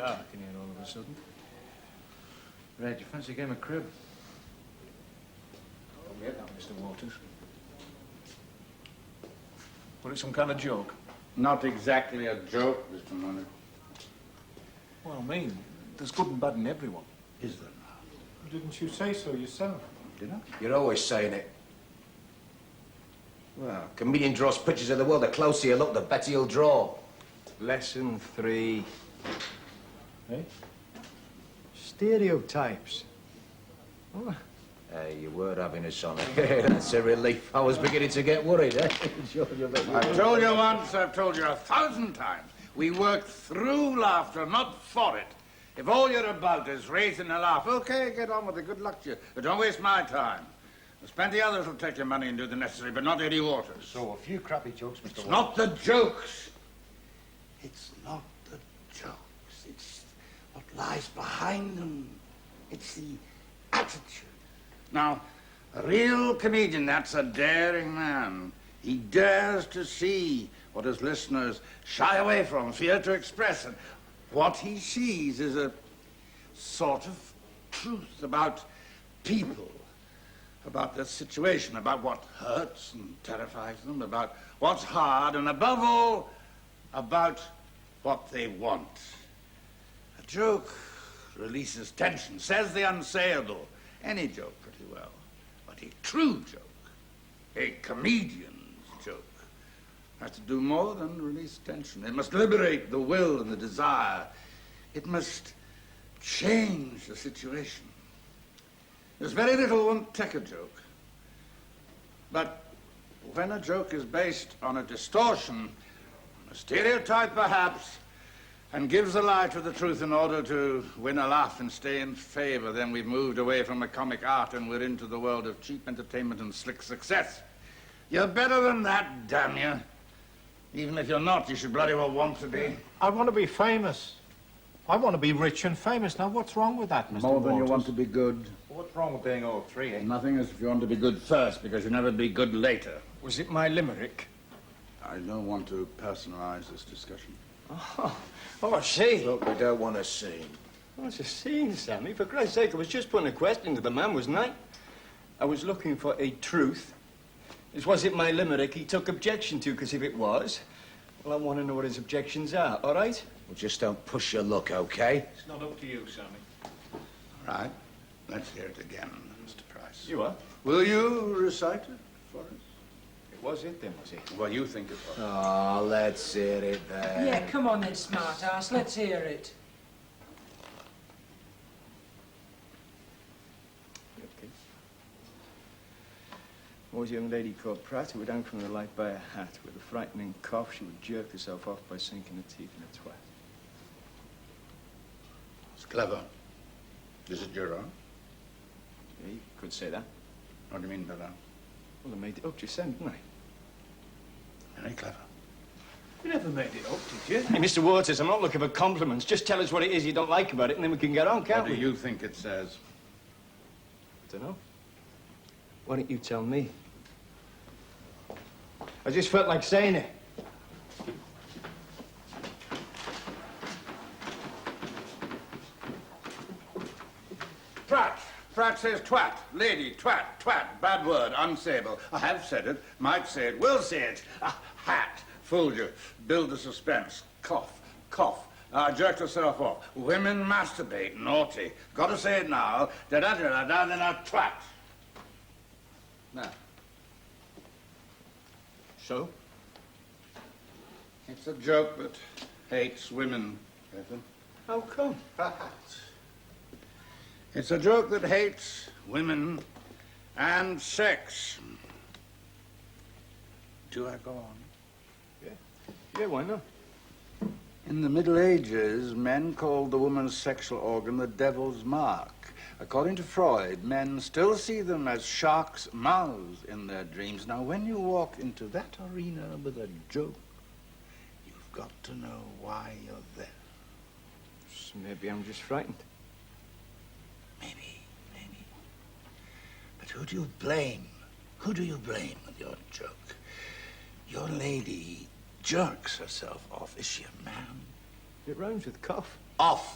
dark in here all of a sudden. Red, you fancy a game of crib? Don't get that, Mr. Waters. Was it some kind of joke? Not exactly a joke, Mr. Money. Well, I mean, there's good and bad in everyone. Is there now? Didn't you say so yourself? Did I? You're always saying it. Well, comedian draws pictures of the world. The closer you look, the better you'll draw. Lesson 3. Eh? Stereotypes. Oh. Hey, you were having us on it. That's a relief. I was beginning to get worried, eh? I've told you once, I've told you 1,000 times. We work through laughter, not for it. If all you're about is raising a laugh, okay, get on with it. Good luck to you. But don't waste my time. There's plenty others who'll take your money and do the necessary, but not Eddie Waters. So, a few crappy jokes, Mr. It's not the jokes. It's not the jokes. It's what lies behind them. It's the attitude. Now, a real comedian, that's a daring man. He dares to see what his listeners shy away from, fear to express. And what he sees is a sort of truth about people, about their situation, about what hurts and terrifies them, about what's hard, and above all, about what they want. A joke releases tension, says the unsayable. Any joke pretty well. But a true joke, a comedian's joke, has to do more than release tension. It must liberate the will and the desire. It must change the situation. There's very little won't take a joke. But when a joke is based on a distortion, a stereotype perhaps, and gives a lie to the truth in order to win a laugh and stay in favor, then we've moved away from a comic art and we're into the world of cheap entertainment and slick success. You're better than that, damn you. Even if you're not, you should bloody well want to be. I want to be famous. I want to be rich and famous. Now, what's wrong with that, Mr. More than you Waters? want to be good. What's wrong with being all three, eh? Nothing is if you want to be good first, because you'll never be good later. Was it my limerick? I don't want to personalize this discussion. Oh, I see. Look, we don't want to see. What's a scene, Sammy? For Christ's sake, I was just putting a question to the man, wasn't I? I was looking for a truth. Was it my limerick he took objection to? Because if it was, well, I want to know what his objections are, all right? Well, just don't push your luck, okay? It's not up to you, Sammy. All right. Let's hear it again, Mr. Price. You are? Will you recite it for us? It was it, then, was it? Well, you think it was. Oh, let's hear it then. Yeah, come on then, smart ass. Let's hear it. Okay. There was a young lady called Pratt who would hang from the light by a hat. With a frightening cough, she would jerk herself off by sinking her teeth in a twat. It's clever. Is it your own? Yeah, you could say that. What do you mean by that? Well, I made it up just then, didn't I? Very clever. You never made it up, did you? Hey, Mr. Waters, I'm not looking for compliments. Just tell us what it is you don't like about it, and then we can get on, can't What we? do you think it says? Dunno. Why don't you tell me? I just felt like saying it. Twat. Pratt says twat. Lady, twat, twat. Bad word, unsayable. I have said it, might say it, will say it. Hat. Fooled you. Build the suspense. Cough. Cough. Jerked herself off. Women masturbate. Naughty. Gotta say it now. Da-da-da-da-da-da-da. Twat. Now. So? It's a joke that hates women, Ethan. How come? Perhaps. It's a joke that hates women and sex. Do I go on? Yeah, why not? In the Middle Ages, men called the woman's sexual organ the devil's mark. According to Freud, men still see them as sharks' mouths in their dreams. Now, when you walk into that arena with a joke, you've got to know why you're there. So maybe I'm just frightened. Maybe. But who do you blame? Who do you blame with your joke? Your lady jerks herself off. Is she a man? It rhymes with cough. Off.